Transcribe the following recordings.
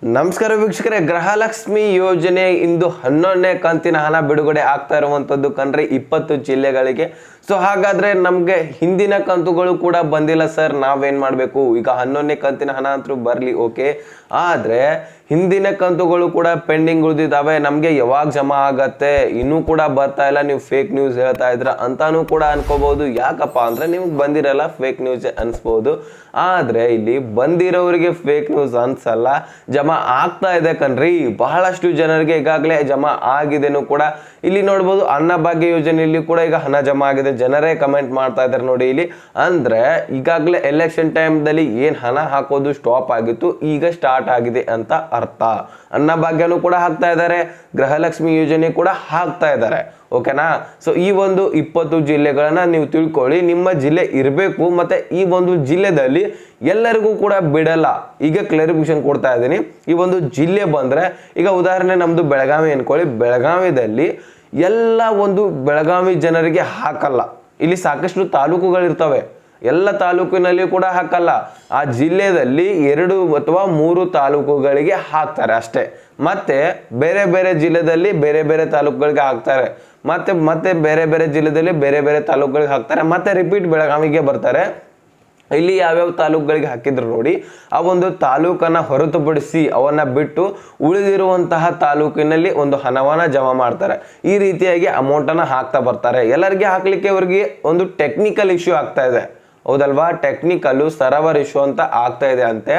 ನಮಸ್ಕಾರ ವೀಕ್ಷಕರೇ, ಗೃಹಲಕ್ಷ್ಮಿ ಯೋಜನೆ ಇಂದು 11ನೇ ಕಂತಿನ ಹಣ ಬಿಡುಗಡೆ ಆಗ್ತಾ ಇರುವಂತದ್ದು ಕಣ್ರಿ 20 ಜಿಲ್ಲೆಗಳಿಗೆ. ಸೊ ಹಾಗಾದ್ರೆ ನಮಗೆ ಹಿಂದಿನ ಕಂತುಗಳು ಕೂಡ ಬಂದಿಲ್ಲ ಸರ್, ನಾವೇನ್ ಮಾಡಬೇಕು? ಈಗ 11ನೇ ಕಂತಿನ ಹಣ ಅಂತೂ ಬರಲಿ, ಓಕೆ, ಆದ್ರೆ ಹಿಂದಿನ ಕಂತುಗಳು ಕೂಡ ಪೆಂಡಿಂಗ್ ಉಳಿದಿದ್ದಾವೆ, ನಮಗೆ ಯಾವಾಗ ಜಮಾ ಆಗತ್ತೆ ಇನ್ನೂ ಕೂಡ ಬರ್ತಾ ಇಲ್ಲ, ನೀವು ಫೇಕ್ ನ್ಯೂಸ್ ಹೇಳ್ತಾ ಇದ್ರ ಅಂತಾನೂ ಕೂಡ ಅನ್ಕೋಬಹುದು. ಯಾಕಪ್ಪ ಅಂದ್ರೆ ನಿಮ್ಗೆ ಬಂದಿರಲ್ಲ, ಫೇಕ್ ನ್ಯೂಸ್ ಅನ್ಸ್ಬೋದು. ಆದ್ರೆ ಇಲ್ಲಿ ಬಂದಿರೋರಿಗೆ ಫೇಕ್ ನ್ಯೂಸ್ ಅನ್ಸಲ್ಲ, ಜಮಾ ಆಗ್ತಾ ಇದೆ ಕಣ್ರಿ. ಬಹಳಷ್ಟು ಜನರಿಗೆ ಈಗಾಗಲೇ ಜಮಾ ಆಗಿದೆನೂ ಕೂಡ. ಇಲ್ಲಿ ನೋಡ್ಬೋದು ಅನ್ನಭಾಗ್ಯ ಯೋಜನೆಯಲ್ಲಿ ಕೂಡ ಈಗ ಹಣ ಜಮಾ ಆಗಿದೆ, ಜನರೇ ಕಮೆಂಟ್ ಮಾಡ್ತಾ ಇದ್ದಾರೆ ನೋಡಿ ಇಲ್ಲಿ. ಅಂದ್ರೆ ಈಗಾಗಲೇ ಎಲೆಕ್ಷನ್ ಟೈಮ್ದಲ್ಲಿ ಏನ್ ಹಣ ಹಾಕೋದು ಸ್ಟಾಪ್ ಆಗಿತ್ತು, ಈಗ ಸ್ಟಾರ್ಟ್ ಆಗಿದೆ ಅಂತ ಅರ್ಥ. ಅನ್ನಭಾಗ್ಯನೂ ಕೂಡ ಹಾಕ್ತಾ ಇದ್ದಾರೆ, ಗೃಹಲಕ್ಷ್ಮಿ ಯೋಜನೆ ಕೂಡ ಹಾಕ್ತಾ ಇದ್ದಾರೆ, ಓಕೆನಾ? ಸೊ ಈ ಒಂದು 20 ಜಿಲ್ಲೆಗಳನ್ನ ನೀವು ತಿಳ್ಕೊಳ್ಳಿ, ನಿಮ್ಮ ಜಿಲ್ಲೆ ಇರಬೇಕು. ಮತ್ತೆ ಈ ಒಂದು ಜಿಲ್ಲೆದಲ್ಲಿ ಎಲ್ಲರಿಗೂ ಕೂಡ ಬಿಡಲ್ಲ. ಈಗ ಕ್ಲಾರಿಫಿಕೇಶನ್ ಕೊಡ್ತಾ ಇದ್ದೀನಿ. ಈ ಒಂದು ಜಿಲ್ಲೆ ಬಂದ್ರೆ, ಈಗ ಉದಾಹರಣೆ ನಮ್ದು ಬೆಳಗಾವಿ ಅನ್ಕೊಳ್ಳಿ, ಬೆಳಗಾವಿದಲ್ಲಿ ಎಲ್ಲ ಒಂದು ಬೆಳಗಾವಿ ಜನರಿಗೆ ಹಾಕಲ್ಲ. ಇಲ್ಲಿ ಸಾಕಷ್ಟು ತಾಲೂಕುಗಳಿರ್ತವೆ, ಎಲ್ಲ ತಾಲೂಕಿನಲ್ಲಿ ಕೂಡ ಹಾಕಲ್ಲ. ಆ ಜಿಲ್ಲೆಯಲ್ಲಿ 2 ಅಥವಾ 3 ತಾಲೂಕುಗಳಿಗೆ ಹಾಕ್ತಾರೆ ಅಷ್ಟೇ. ಮತ್ತೆ ಬೇರೆ ಬೇರೆ ಜಿಲ್ಲೆದಲ್ಲಿ ಬೇರೆ ಬೇರೆ ತಾಲೂಕುಗಳಿಗೆ ಹಾಕ್ತಾರೆ, ಮತ್ತೆ ಬೇರೆ ಬೇರೆ ಜಿಲ್ಲೆದಲ್ಲಿ ಬೇರೆ ಬೇರೆ ತಾಲೂಕುಗಳಿಗೆ ಹಾಕ್ತಾರೆ, ಮತ್ತೆ ರಿಪೀಟ್ ಬೆಳಗಾವಿಗೆ ಬರ್ತಾರೆ. ಇಲ್ಲಿ ಯಾವ್ಯಾವ ತಾಲೂಕುಗಳಿಗೆ ಹಾಕಿದ್ರು ನೋಡಿ, ಆ ಒಂದು ತಾಲೂಕನ್ನ ಹೊರತುಪಡಿಸಿ ಅವನ್ನ ಬಿಟ್ಟು ಉಳಿದಿರುವಂತಹ ತಾಲೂಕಿನಲ್ಲಿ ಒಂದು ಹಣವನ್ನ ಜಮಾ ಮಾಡ್ತಾರೆ. ಈ ರೀತಿಯಾಗಿ ಅಮೌಂಟನ್ನು ಹಾಕ್ತಾ ಬರ್ತಾರೆ. ಎಲ್ಲರಿಗೆ ಹಾಕ್ಲಿಕ್ಕೆ ಅವ್ರಿಗೆ ಒಂದು ಟೆಕ್ನಿಕಲ್ ಇಶ್ಯೂ ಆಗ್ತಾ ಇದೆ, ಹೌದಲ್ವಾ? ಟೆಕ್ನಿಕಲ್ಲು ಸರ್ವರ್ ಇಶ್ಯೂ ಅಂತ ಆಗ್ತಾ ಇದೆ ಅಂತೆ.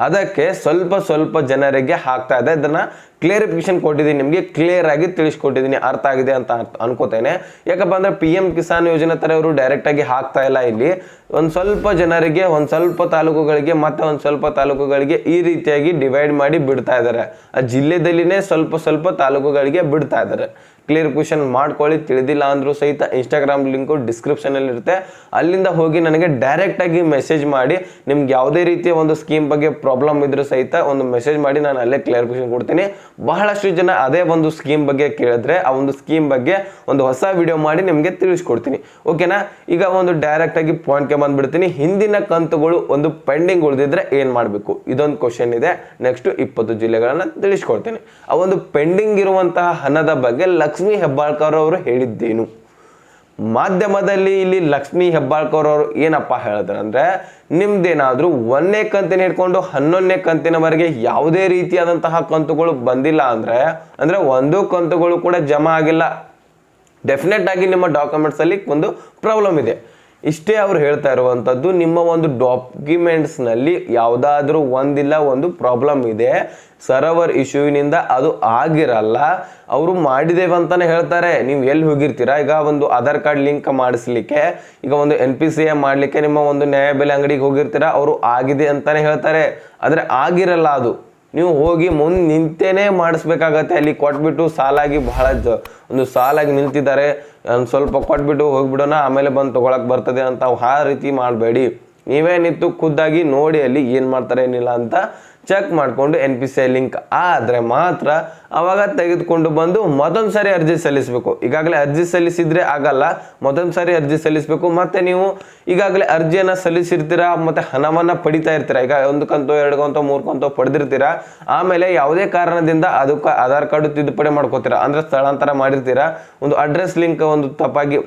ಅದಕ್ಕೆ ಸ್ವಲ್ಪ ಜನರಿಗೆ ಹಾಕ್ತಾ ಇದೆ. ಇದನ್ನ ಕ್ಲಿಯರಿಫಿಕೇಶನ್ ಕೊಟ್ಟಿದ್ದೀನಿ, ನಿಮಗೆ ಕ್ಲಿಯರ್ ಆಗಿ ತಿಳಿಸ್ಕೊಟ್ಟಿದ್ದೀನಿ, ಅರ್ಥ ಆಗಿದೆ ಅಂತ ಅನ್ಕೋತೇನೆ. ಯಾಕಪ್ಪ ಅಂದ್ರೆ PM ಕಿಸಾನ್ ಯೋಜನೆ ತರ ಇವರು ಡೈರೆಕ್ಟ್ ಆಗಿ ಹಾಕ್ತಾ ಇಲ್ಲ. ಇಲ್ಲಿ ಒಂದ್ ಸ್ವಲ್ಪ ಜನರಿಗೆ, ಒಂದ್ ಸ್ವಲ್ಪ ತಾಲೂಕುಗಳಿಗೆ, ಮತ್ತೆ ಒಂದ್ ಸ್ವಲ್ಪ ತಾಲೂಕುಗಳಿಗೆ ಈ ರೀತಿಯಾಗಿ ಡಿವೈಡ್ ಮಾಡಿ ಬಿಡ್ತಾ ಇದ್ದಾರೆ. ಆ ಜಿಲ್ಲೆದಲ್ಲಿನೇ ಸ್ವಲ್ಪ ತಾಲೂಕುಗಳಿಗೆ ಬಿಡ್ತಾ ಇದ್ದಾರೆ. ಕ್ಲಿಯರಿಫಿಕೇಶನ್ ಮಾಡ್ಕೊಳ್ಳಿ. ತಿಳಿದಿಲ್ಲ ಅಂದ್ರೂ ಸಹಿತ ಇನ್ಸ್ಟಾಗ್ರಾಮ್ ಲಿಂಕು ಡಿಸ್ಕ್ರಿಪ್ಷನ್ ಅಲ್ಲಿ ಇರುತ್ತೆ, ಅಲ್ಲಿಂದ ಹೋಗಿ ನನಗೆ ಡೈರೆಕ್ಟ್ ಆಗಿ ಮೆಸೇಜ್ ಮಾಡಿ. ನಿಮ್ಗೆ ಯಾವುದೇ ರೀತಿಯ ಒಂದು ಸ್ಕೀಮ್ ಬಗ್ಗೆ ಪ್ರಾಬ್ಲಮ್ ಇದ್ರೂ ಸಹಿತ ಒಂದು ಮೆಸೇಜ್ ಮಾಡಿ, ನಾನು ಅಲ್ಲೇ ಕ್ಲಿಯರಿಫಿಕೇಶನ್ ಕೊಡ್ತೀನಿ. ಬಹಳಷ್ಟು ಜನ ಅದೇ ಒಂದು ಸ್ಕೀಮ್ ಬಗ್ಗೆ ಕೇಳಿದ್ರೆ ಆ ಒಂದು ಸ್ಕೀಮ್ ಬಗ್ಗೆ ಒಂದು ಹೊಸ ವಿಡಿಯೋ ಮಾಡಿ ನಿಮಗೆ ತಿಳಿಸ್ಕೊಡ್ತೀನಿ, ಓಕೆನಾ? ಈಗ ಒಂದು ಡೈರೆಕ್ಟ್ ಆಗಿ ಪಾಯಿಂಟ್ಗೆ ಬಂದ್ಬಿಡ್ತೀನಿ. ಹಿಂದಿನ ಕಂತುಗಳು ಒಂದು ಪೆಂಡಿಂಗ್ ಉಳಿದಿದ್ರೆ ಏನ್ ಮಾಡಬೇಕು, ಇದೊಂದು ಕ್ವಶನ್ ಇದೆ. ನೆಕ್ಸ್ಟ್ 20 ಜಿಲ್ಲೆಗಳನ್ನ ತಿಳಿಸ್ಕೊಡ್ತೀನಿ. ಆ ಒಂದು ಪೆಂಡಿಂಗ್ ಇರುವಂತಹ ಹಣದ ಬಗ್ಗೆ ಲಕ್ಷ್ಮಿ ಹೆಬ್ಬಾಳ್ಕರ್ ಅವರು ಹೇಳಿದ್ದೇನು? ಮಾಧ್ಯಮದಲ್ಲಿ ಇಲ್ಲಿ ಲಕ್ಷ್ಮಿ ಹೆಬ್ಬಾಳ್ಕರ್ ಅವರು ಏನಪ್ಪಾ ಹೇಳಿದ್ರು ಅಂದ್ರೆ, ನಿಮ್ದೇನಾದ್ರೂ 1ನೇ ಕಂತಿನ ಹಿಡ್ಕೊಂಡು 11ನೇ ಕಂತಿನವರೆಗೆ ಯಾವುದೇ ರೀತಿಯಾದಂತಹ ಕಂತುಗಳು ಬಂದಿಲ್ಲ ಅಂದ್ರೆ ಒಂದು ಕಂತುಗಳು ಕೂಡ ಜಮಾ ಆಗಿಲ್ಲ, ಡೆಫಿನೆಟ್ ಆಗಿ ನಿಮ್ಮ ಡಾಕ್ಯುಮೆಂಟ್ಸ್ ಅಲ್ಲಿ ಒಂದು ಪ್ರಾಬ್ಲಮ್ ಇದೆ. ಇಷ್ಟೇ ಅವ್ರು ಹೇಳ್ತಾ ಇರುವಂತದ್ದು. ನಿಮ್ಮ ಒಂದು ಡಾಕ್ಯುಮೆಂಟ್ಸ್ ನಲ್ಲಿ ಯಾವುದಾದ್ರೂ ಒಂದಿಲ್ಲ ಒಂದು ಪ್ರಾಬ್ಲಮ್ ಇದೆ, ಸರ್ವರ್ ಇಶ್ಯೂವಿನಿಂದ ಅದು ಆಗಿರಲ್ಲ, ಅವರು ಮಾಡಿದೇವೆ ಅಂತಾನೆ ಹೇಳ್ತಾರೆ. ನೀವು ಎಲ್ಲಿ ಹೋಗಿರ್ತೀರಾ, ಈಗ ಒಂದು ಆಧಾರ್ ಕಾರ್ಡ್ ಲಿಂಕ್ ಮಾಡಿಸ್ಲಿಕ್ಕೆ, ಈಗ ಒಂದು NPCI ಮಾಡ್ಲಿಕ್ಕೆ ನಿಮ್ಮ ಒಂದು ನ್ಯಾಯಬೆಲೆ ಅಂಗಡಿಗೆ ಹೋಗಿರ್ತೀರಾ, ಅವರು ಆಗಿದೆ ಅಂತಾನೆ ಹೇಳ್ತಾರೆ, ಆದ್ರೆ ಆಗಿರಲ್ಲ. ಅದು ನೀವು ಹೋಗಿ ಮುಂದೆ ನಿಂತೇನೆ ಮಾಡಿಸ್ಬೇಕಾಗತ್ತೆ. ಅಲ್ಲಿ ಕೊಟ್ಬಿಟ್ಟು ಸಾಲಾಗಿ ಒಂದು ಸಾಲಾಗಿ ನಿಂತಿದ್ದಾರೆ, ಸ್ವಲ್ಪ ಕೊಟ್ಬಿಟ್ಟು ಹೋಗ್ಬಿಡೋಣ ಆಮೇಲೆ ಬಂದು ತಗೊಳಕ್ ಬರ್ತದೆ ಅಂತ ಆ ರೀತಿ ಮಾಡಬೇಡಿ. ನೀವೇ ನಿಂತು ಖುದ್ದಾಗಿ ನೋಡಿ ಅಲ್ಲಿ ಏನ್ ಮಾಡ್ತಾರೆ ಏನಿಲ್ಲ ಅಂತ ಚೆಕ್ ಮಾಡ್ಕೊಂಡು NPCI ಲಿಂಕ್ ಆದ್ರೆ ಮಾತ್ರ ಅವಾಗ ತೆಗೆದುಕೊಂಡು ಬಂದು ಮತ್ತೊಂದು ಸಾರಿ ಅರ್ಜಿ ಸಲ್ಲಿಸಬೇಕು. ಈಗಾಗಲೇ ಅರ್ಜಿ ಸಲ್ಲಿಸಿದ್ರೆ ಆಗಲ್ಲ, ಮತ್ತೊಂದು ಸಾರಿ ಅರ್ಜಿ ಸಲ್ಲಿಸಬೇಕು. ಮತ್ತೆ ನೀವು ಈಗಾಗಲೇ ಅರ್ಜಿಯನ್ನ ಸಲ್ಲಿಸಿರ್ತೀರಾ, ಮತ್ತೆ ಹಣವನ್ನ ಪಡಿತಾ ಇರ್ತೀರಾ. ಈಗ 1 ಕಂತು 2 ಕಂತು 3 ಕಂತು ಪಡೆದಿರ್ತೀರಾ, ಆಮೇಲೆ ಯಾವುದೇ ಕಾರಣದಿಂದ ಅದಕ್ಕೆ ಆಧಾರ್ ಕಾರ್ಡ್ ತಿದ್ದುಪಡಿ ಮಾಡ್ಕೋತೀರಾ, ಅಂದ್ರೆ ಸ್ಥಳಾಂತರ ಮಾಡಿರ್ತೀರಾ, ಒಂದು ಅಡ್ರೆಸ್ ಲಿಂಕ್ ಒಂದು ತಪ್ಪಾಗಿ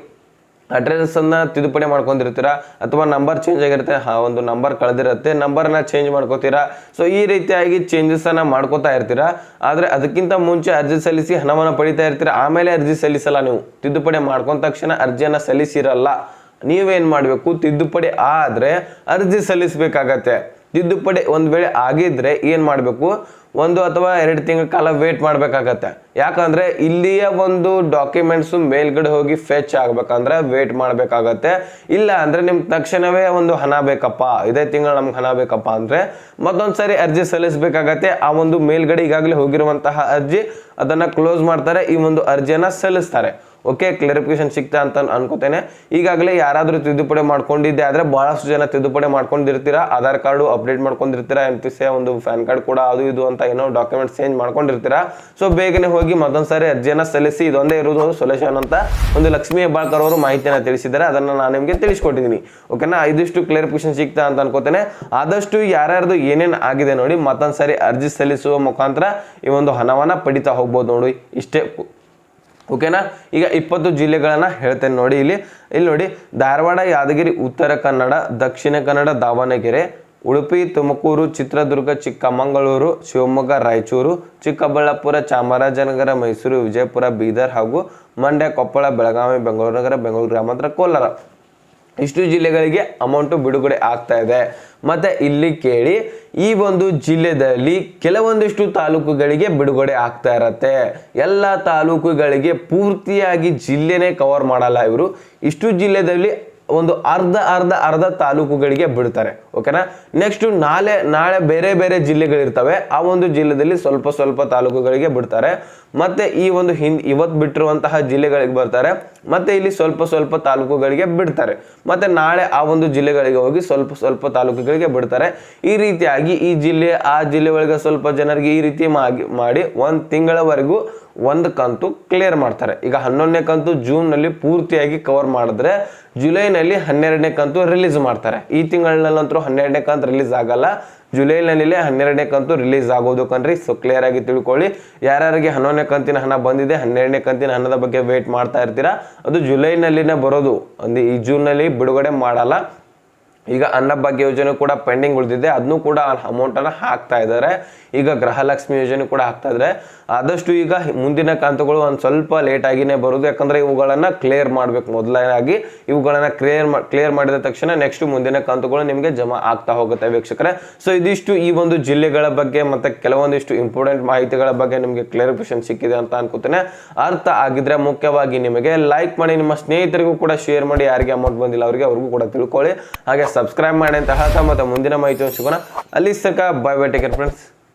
ಅಡ್ರೆಸ್ ಅನ್ನ ತಿದ್ದುಪಡಿ ಮಾಡ್ಕೊಂಡಿರ್ತೀರಾ, ಅಥವಾ ನಂಬರ್ ಚೇಂಜ್ ಆಗಿರುತ್ತೆ, ಒಂದು ನಂಬರ್ ಕಳೆದಿರುತ್ತೆ, ನಂಬರ್ನ ಚೇಂಜ್ ಮಾಡ್ಕೋತೀರಾ. ಸೊ ಈ ರೀತಿಯಾಗಿ ಚೇಂಜಸ್ ಅನ್ನ ಮಾಡ್ಕೋತಾ ಇರ್ತೀರಾ. ಆದ್ರೆ ಅದಕ್ಕಿಂತ ಮುಂಚೆ ಅರ್ಜಿ ಸಲ್ಲಿಸಿ ಹಣವನ್ನ ಪಡಿತಾ ಇರ್ತೀರಾ, ಆಮೇಲೆ ಅರ್ಜಿ ಸಲ್ಲಿಸಲ್ಲ. ನೀವು ತಿದ್ದುಪಡಿ ಮಾಡ್ಕೊಂಡ ತಕ್ಷಣ ಅರ್ಜಿಯನ್ನ ಸಲ್ಲಿಸಿರಲ್ಲ. ನೀವೇನ್ ಮಾಡ್ಬೇಕು, ತಿದ್ದುಪಡಿ ಆದ್ರೆ ಅರ್ಜಿ ಸಲ್ಲಿಸಬೇಕಾಗತ್ತೆ. ತಿದ್ದುಪಡಿ ಒಂದ್ ವೇಳೆ ಆಗಿದ್ರೆ ಏನ್ ಮಾಡ್ಬೇಕು, 1 ಅಥವಾ 2 ತಿಂಗಳ ಕಾಲ ವೇಟ್ ಮಾಡ್ಬೇಕಾಗತ್ತೆ. ಯಾಕಂದ್ರೆ ಇಲ್ಲಿಯ ಒಂದು ಡಾಕ್ಯುಮೆಂಟ್ಸ್ ಮೇಲ್ಗಡೆ ಹೋಗಿ ಫೆಚ್ ಆಗ್ಬೇಕಂದ್ರೆ ವೇಟ್ ಮಾಡ್ಬೇಕಾಗತ್ತೆ. ಇಲ್ಲ ಅಂದ್ರೆ ನಿಮ್ಗೆ ತಕ್ಷಣವೇ ಒಂದು ಹಣ ಬೇಕಪ್ಪ, ಇದೇ ತಿಂಗಳು ನಮ್ಗೆ ಹಣ ಬೇಕಪ್ಪ ಅಂದ್ರೆ ಮತ್ತೊಂದ್ಸರಿ ಅರ್ಜಿ ಸಲ್ಲಿಸಬೇಕಾಗತ್ತೆ. ಆ ಒಂದು ಮೇಲ್ಗಡೆ ಈಗಾಗಲೇ ಹೋಗಿರುವಂತಹ ಅರ್ಜಿ ಅದನ್ನ ಕ್ಲೋಸ್ ಮಾಡ್ತಾರೆ, ಈ ಒಂದು ಅರ್ಜಿಯನ್ನ ಸಲ್ಲಿಸ್ತಾರೆ, ಓಕೆ, ಕ್ಲಾರಿಫಿಕೇಶನ್ ಸಿಗ್ತಾ ಅಂತ ಅನ್ಕೋತೇನೆ. ಈಗಾಗಲೇ ಯಾರಾದರೂ ತಿದ್ದುಪಡಿ ಮಾಡ್ಕೊಂಡಿದ್ದೆ ಆದರೆ ಬಹಳಷ್ಟು ಜನ ತಿದ್ದುಪಡಿ ಮಾಡ್ಕೊಂಡಿರ್ತೀರಾ, ಆಧಾರ್ ಕಾರ್ಡು ಅಪ್ಡೇಟ್ ಮಾಡ್ಕೊಂಡಿರ್ತೀರಾ, NPC ಒಂದು ಪ್ಯಾನ್ ಕಾರ್ಡ್ ಕೂಡ ಅದು ಇದು ಅಂತ ಏನೋ ಡಾಕ್ಯುಮೆಂಟ್ಸ್ ಚೇಂಜ್ ಮಾಡ್ಕೊಂಡಿರ್ತೀರಾ. ಸೊ ಬೇಗನೆ ಹೋಗಿ ಮತ್ತೊಂದ್ಸಾರಿ ಅರ್ಜಿಯನ್ನು ಸಲ್ಲಿಸಿ, ಇದೊಂದೇ ಇರೋದು ಸೊಲ್ಯೂಷನ್ ಅಂತ ಒಂದು ಲಕ್ಷ್ಮೀ ಹೆಬ್ಬಾಳ್ಕರ್ ಅವರು ಮಾಹಿತಿಯನ್ನು ತಿಳಿಸಿದ್ದಾರೆ. ಅದನ್ನು ನಾನು ನಿಮಗೆ ತಿಳಿಸ್ಕೊಟ್ಟಿದ್ದೀನಿ. ಓಕೆನಾ, ಇದಿಷ್ಟು ಕ್ಲಾರಿಫಿಕೇಶನ್ ಸಿಗ್ತಾ ಅಂತ ಅನ್ಕೋತೇನೆ. ಆದಷ್ಟು ಯಾರ್ಯಾರ್ದು ಏನೇನು ಆಗಿದೆ ನೋಡಿ ಮತ್ತೊಂದ್ಸರಿ ಅರ್ಜಿ ಸಲ್ಲಿಸುವ ಮುಖಾಂತರ ಈ ಒಂದು ಹಣವನ್ನ ಪಡಿತಾ ಹೋಗ್ಬೋದು ನೋಡಿ. ಇಷ್ಟೇ. ಓಕೆನಾ, ಈಗ 20 ಜಿಲ್ಲೆಗಳನ್ನ ಹೇಳ್ತೇನೆ ನೋಡಿ. ಇಲ್ಲಿ ನೋಡಿ, ಧಾರವಾಡ, ಯಾದಗಿರಿ, ಉತ್ತರ ಕನ್ನಡ, ದಕ್ಷಿಣ ಕನ್ನಡ, ದಾವಣಗೆರೆ, ಉಡುಪಿ, ತುಮಕೂರು, ಚಿತ್ರದುರ್ಗ, ಚಿಕ್ಕಮಗಳೂರು, ಶಿವಮೊಗ್ಗ, ರಾಯಚೂರು, ಚಿಕ್ಕಬಳ್ಳಾಪುರ, ಚಾಮರಾಜನಗರ, ಮೈಸೂರು, ವಿಜಯಪುರ, ಬೀದರ್ ಹಾಗೂ ಮಂಡ್ಯ, ಕೊಪ್ಪಳ, ಬೆಳಗಾವಿ, ಬೆಂಗಳೂರು ನಗರ, ಬೆಂಗಳೂರು ಗ್ರಾಮಾಂತರ, ಕೋಲಾರ. ಇಷ್ಟು ಜಿಲ್ಲೆಗಳಿಗೆ ಅಮೌಂಟು ಬಿಡುಗಡೆ ಆಗ್ತಾ ಇದೆ. ಮತ್ತೆ ಇಲ್ಲಿ ಕೇಳಿ, ಈ ಒಂದು ಜಿಲ್ಲೆಯಲ್ಲಿ ಕೆಲವೊಂದಿಷ್ಟು ತಾಲೂಕುಗಳಿಗೆ ಬಿಡುಗಡೆ ಆಗ್ತಾ ಇರತ್ತೆ. ಎಲ್ಲ ತಾಲೂಕುಗಳಿಗೆ ಪೂರ್ತಿಯಾಗಿ ಜಿಲ್ಲೆನೇ ಕವರ್ ಮಾಡಲ್ಲ ಇವರು. ಇಷ್ಟು ಜಿಲ್ಲೆದಲ್ಲಿ ಒಂದು ಅರ್ಧ ತಾಲೂಕುಗಳಿಗೆ ಬಿಡ್ತಾರೆ. ಓಕೆನಾ, ನೆಕ್ಸ್ಟ್ ನಾಳೆ ಬೇರೆ ಬೇರೆ ಜಿಲ್ಲೆಗಳಿರ್ತವೆ, ಆ ಒಂದು ಜಿಲ್ಲೆದಲ್ಲಿ ಸ್ವಲ್ಪ ತಾಲೂಕುಗಳಿಗೆ ಬಿಡ್ತಾರೆ. ಮತ್ತೆ ಈ ಒಂದು ಇವತ್ತು ಬಿಟ್ಟಿರುವಂತಹ ಜಿಲ್ಲೆಗಳಿಗೆ ಬರ್ತಾರೆ, ಮತ್ತೆ ಇಲ್ಲಿ ಸ್ವಲ್ಪ ತಾಲೂಕುಗಳಿಗೆ ಬಿಡ್ತಾರೆ, ಮತ್ತೆ ನಾಳೆ ಆ ಒಂದು ಜಿಲ್ಲೆಗಳಿಗೆ ಹೋಗಿ ಸ್ವಲ್ಪ ತಾಲೂಕುಗಳಿಗೆ ಬಿಡ್ತಾರೆ. ಈ ರೀತಿಯಾಗಿ ಈ ಜಿಲ್ಲೆ ಆ ಜಿಲ್ಲೆ ಒಳಗೆ ಸ್ವಲ್ಪ ಜನರಿಗೆ ಈ ರೀತಿ ಮಾಡಿ 1 ತಿಂಗಳವರೆಗೂ ಒಂದು ಕಂತು ಕ್ಲಿಯರ್ ಮಾಡ್ತಾರೆ. ಈಗ 11ನೇ ಕಂತು ಜೂನ್ನಲ್ಲಿ ಪೂರ್ತಿಯಾಗಿ ಕವರ್ ಮಾಡಿದ್ರೆ ಜುಲೈನಲ್ಲಿ 12ನೇ ಕಂತು ರಿಲೀಸ್ ಮಾಡ್ತಾರೆ. ಈ ತಿಂಗಳಲ್ಲಂತೂ 12ನೇ ಕಂತು ರಿಲೀಸ್ ಆಗಲ್ಲ, ಜುಲೈನಲ್ಲಿ 12ನೇ ಕಂತು ರಿಲೀಸ್ ಆಗೋದು ಕಣ್ರಿ. ಸೊ ಕ್ಲಿಯರ್ ಆಗಿ ತಿಳ್ಕೊಳ್ಳಿ. ಯಾರ್ಯಾರಿಗೆ 11ನೇ ಕಂತಿನ ಹಣ ಬಂದಿದೆ, 12ನೇ ಕಂತಿನ ಹಣದ ಬಗ್ಗೆ ವೇಟ್ ಮಾಡ್ತಾ ಇರ್ತೀರಾ, ಅದು ಜುಲೈನಲ್ಲಿನೇ ಬರೋದು, ಅಂದ್ರೆ ಈ ಜೂನ್ನಲ್ಲಿ ಬಿಡುಗಡೆ ಮಾಡಲ್ಲ. ಈಗ ಅನ್ನಭಾಗ್ಯ ಯೋಜನೆ ಕೂಡ ಪೆಂಡಿಂಗ್ ಉಳಿದಿದೆ, ಅದನ್ನು ಕೂಡ ಅಮೌಂಟನ್ನು ಹಾಕ್ತಾ ಇದ್ದಾರೆ. ಈಗ ಗೃಹಲಕ್ಷ್ಮಿ ಯೋಜನೆ ಕೂಡ ಹಾಕ್ತಾ ಇದ್ದಾರೆ. ಆದಷ್ಟು ಈಗ ಮುಂದಿನ ಕಂತುಗಳು ಒಂದು ಸ್ವಲ್ಪ ಲೇಟ್ ಆಗಿನೇ ಬರೋದು, ಯಾಕಂದ್ರೆ ಇವುಗಳನ್ನ ಕ್ಲಿಯರ್ ಮಾಡ್ಬೇಕು. ಮೊದಲನೇದಾಗಿ ಇವುಗಳನ್ನ ಕ್ಲಿಯರ್ ಮಾಡಿದ ತಕ್ಷಣ ನೆಕ್ಸ್ಟ್ ಮುಂದಿನ ಕಂತುಗಳು ನಿಮಗೆ ಜಮಾ ಆಗ್ತಾ ಹೋಗುತ್ತೆ ವೀಕ್ಷಕರೇ. ಸೊ ಇದಿಷ್ಟು ಈ ಒಂದು ಜಿಲ್ಲೆಗಳ ಬಗ್ಗೆ ಮತ್ತೆ ಕೆಲವೊಂದಿಷ್ಟು ಇಂಪಾರ್ಟೆಂಟ್ ಮಾಹಿತಿಗಳ ಬಗ್ಗೆ ನಿಮಗೆ ಕ್ಲಾರಿಫಿಕೇಶನ್ ಸಿಕ್ಕಿದೆ ಅಂತ ಅನ್ಕೋತೇನೆ. ಅರ್ಥ ಆಗಿದ್ರೆ ಮುಖ್ಯವಾಗಿ ನಿಮಗೆ ಲೈಕ್ ಮಾಡಿ, ನಿಮ್ಮ ಸ್ನೇಹಿತರಿಗೂ ಕೂಡ ಶೇರ್ ಮಾಡಿ, ಯಾರಿಗೆ ಅಮೌಂಟ್ ಬಂದಿಲ್ಲ ಅವ್ರಿಗೂ ಕೂಡ ತಿಳ್ಕೊಳ್ಳಿ. ಹಾಗೆ ಸಬ್ಸ್ಕ್ರೈಬ್ ಮಾಡಿ ಅಂತ ಹೇಳ್ತಾ ಮತ್ತೆ ಮುಂದಿನ ಮಾಹಿತಿಯನ್ನು ಸಿಗೋಣ. ಅಲ್ಲಿ ತನಕ bye bye, take care friends.